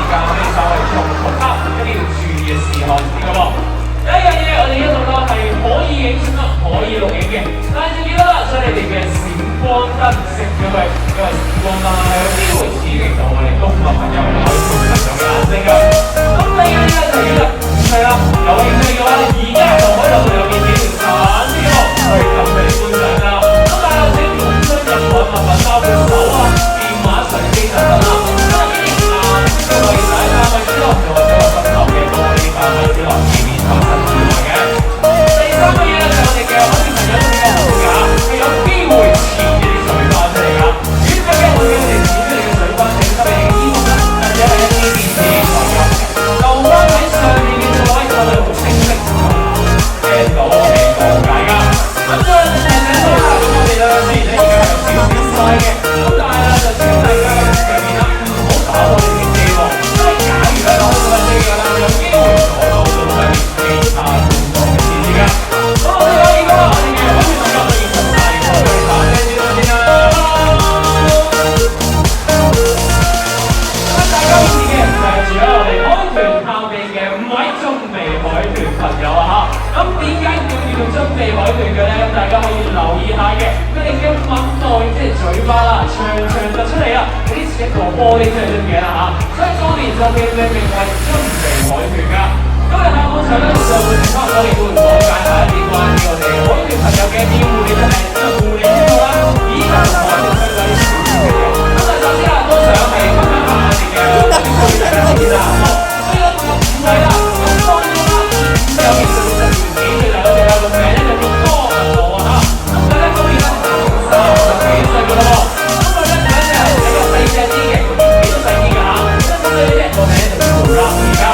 間，我哋就係重複一啲要注意嘅事項先嘅喎。第一樣嘢，我哋一路都係可以影相啦，可以錄影嘅，但係記得啦，將你哋嘅閃光燈熄咗佢，因為閃光燈係有機會刺激到我哋公眾朋友可以觀察到嘅眼睛㗎。咁第二樣嘢就係啦，有興趣嘅話，而家就可以有見幾條橙呢個去撳你觀賞啦。咁但係請唔好將任何物品包括手啊、電話、相機等等啦，因為呢啲顏色嘅位置啊、位置咯，又或者我身後嘅玻璃啊、位置咯，以免受損害嘅。第三個嘢咧就係我哋嘅海豚朋友呢個紅架係有機會潛呢啲水花出嚟㗎。如果嘅我哋潛出嚟嘅水花，係因為你嘅衣服啦，或者係一啲電子材料嘅，留翻喺上面嘅就可以睇到好清晰聽到我哋講解㗎。咁再睇睇到啦，咁我哋咧雖然咧而家有少少曬嘅，咁但係咧就請大家嘅上面啦，唔好打到你嘅機喎，因為假如咧打到你嘅啦，有機會阻到到上面其他觀眾嘅視線㗎。咁我哋可以講話我哋嘅海豚朋友嘅現場大概係打聲先啦先啦。咁大家面前嘅就係住喺我哋海豚探秘嘅5位中鼻海豚朋友啊嚇。咁點解叫中鼻海豚嘅咧？咁大家可以留意下嘅，佢哋嘅吻袋即係嘴巴啦，長長突出嚟啦，有啲似一個玻璃出嚟出嘅啦嚇。所以當年就被命名為中鼻海豚㗎。今日下半場咧就會差唔多，亦都會講解下一啲關於我哋海豚朋友嘅一啲護理質素、護理之道啦，以及海豚相關啲小知識嘅。咁但係首先啊，都想係分享下我哋嘅海豚朋友嘅先啦。所以咧唔係啦，咁當然啦，有件事就係幾歲嚟我哋有個名咧就叫多文豪啊嚇。咁佢咧當然咧30幾歲㗎啦喎。咁佢咧第一隻係比較細隻啲嘅，年紀都細啲㗎嚇。咁所以咧個名就叫做 Lucky 㗎。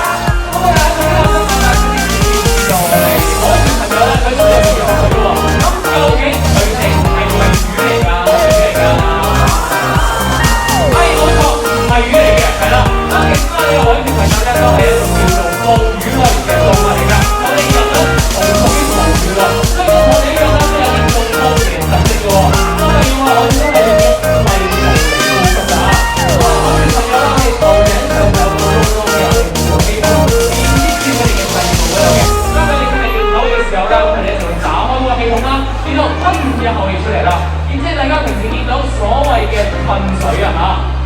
咁我哋喺度咧想問下佢哋知道我哋海豚朋友咧佢做咗啲嘢喎。咁究竟佢哋係咪魚嚟㗎？係咩嚟㗎？係冇錯，唔係魚嚟嘅，係啦。咁其他嘅海豚朋友咧都係一種叫做哺乳類嘅動物嚟㗎。我哋人咧同屬於哺乳類，所以我哋呢樣咧都有啲眾多嘅特色㗎喎。咁例如話我哋都係用啲餵哺嚟呼吸㗎嚇。咁啊海豚朋友咧，我哋頭頂上有個窿窿嘅，我哋叫做氣孔，連接住佢哋嘅肺部嗰度嘅。當佢哋要唞嘅時候咧，佢哋就會打開嗰個氣孔啦，然後吞一口氣出嚟啦。而且大家平時見到所謂嘅噴水啊嚇，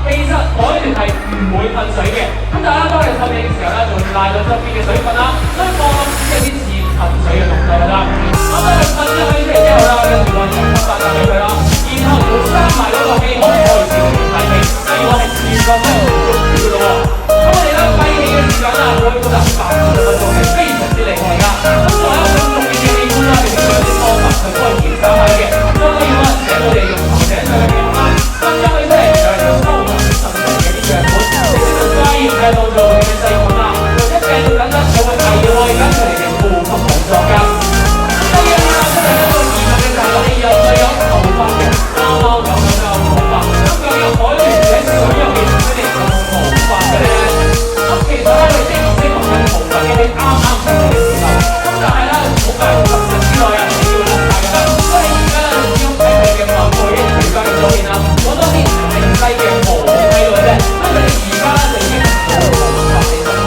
其實海豚係唔會噴水嘅。咁大家當你透氣嘅時候咧，就會賴到側邊嘅水分啦，所以放落只有啲似噴水嘅動作㗎啦。咁當佢噴咗氣出嚟之後啦，跟住我哋就發曬俾佢啦，然後就閂埋嗰個氣孔，開始閉氣。例如我係全個身都做住㗎咯喎。咁我哋咧閉氣嘅時間啦，可以高達80分鐘，係非常之厲害㗎。咁仲有一種重要嘅器官啦，其實佢有啲方法去幫佢檢查下嘅。咁例如話，請佢哋用頭頂上嘅氣孔啦，伸咗佢出嚟，就係要收埋身上嘅啲樣本，直接就加熱喺度做佢嘅細菌啦。一病到緊咧，就會危害緊佢哋嘅呼吸動作㗎。第二樣嘢出嚟一個疑問嘅就係我哋人類有頭髮嘅，貓貓狗狗都有頭髮，咁究竟海豚喺水入面佢哋有冇毛髮嘅咧？咁其實咧，佢哋唔識同有毛髮嘅你啱啱出嚟嘅時候，咁但係咧好快10日之內啊，你要甩曬㗎啦。所以而家咧就只要喺佢嘅毛背嘅除翻嘅左邊啦，攞多啲剩低嘅毛喺度嘅啫。咁佢哋而家咧就已經冇毛髮嚟生活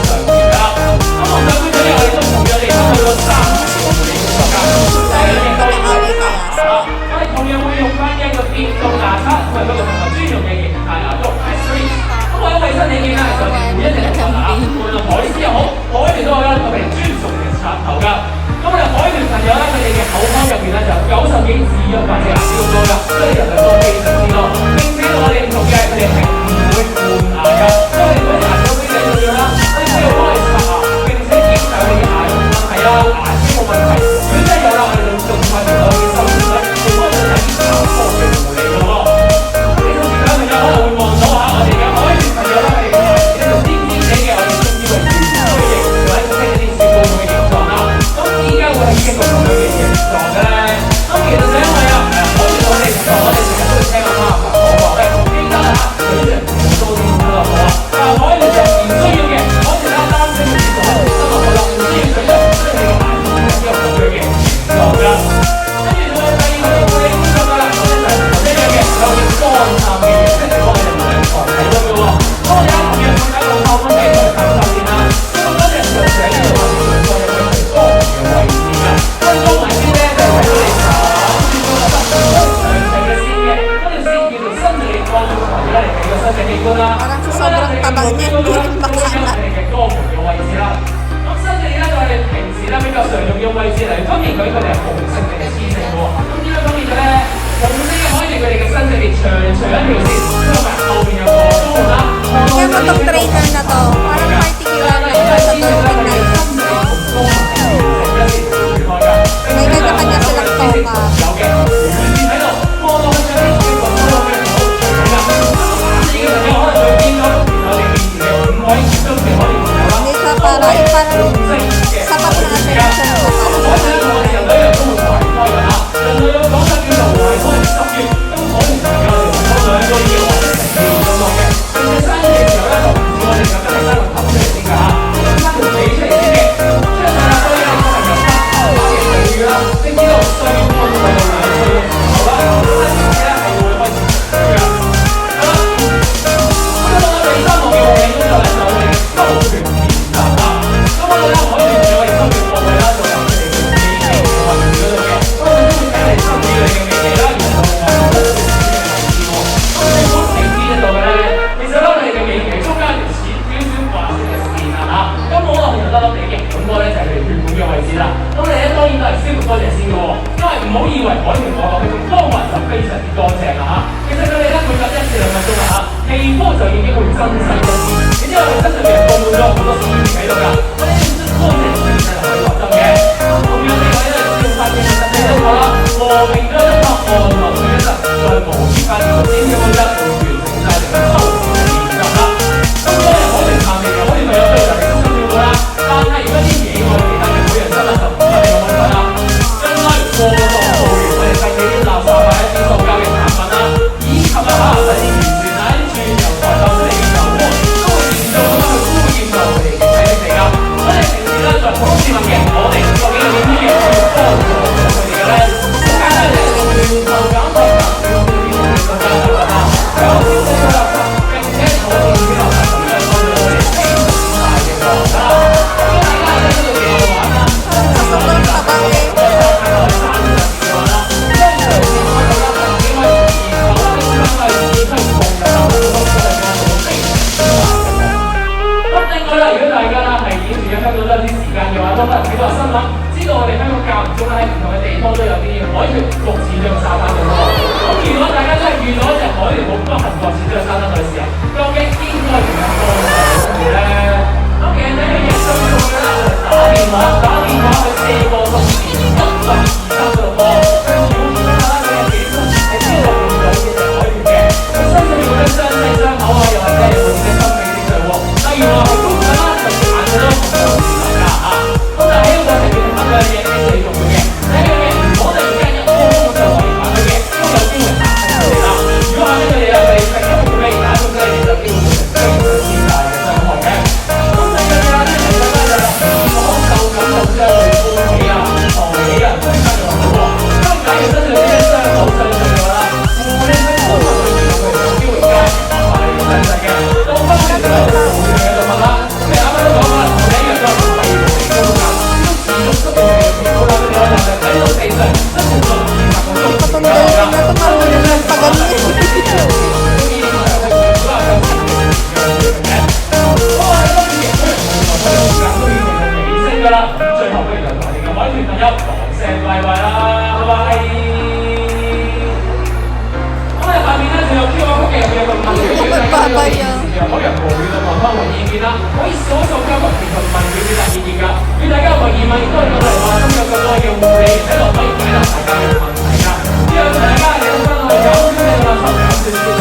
niya, hindi rin makita. 嘅歌門嘅位置啦。咁新地咧就係平時咧比較常用嘅位置嚟，當然佢哋係紅色定係黐色嘅喎。咁點樣講嘅咧？紅色嘅海豚佢哋嘅身上邊長長一條線，加埋後邊有個高門啦。Kaya mo tong trainer na to, parang particular na ito sa dolphin na yun. May kanya-kanya silang toka. 有嘅，喺度望落去上邊嘅個高嘅口，係啦。呢個朋友可能就會見到我哋面前嘅5位中嘅海豚朋友啦。 Hindi siya parang sapat na attention sa para sa Thank you.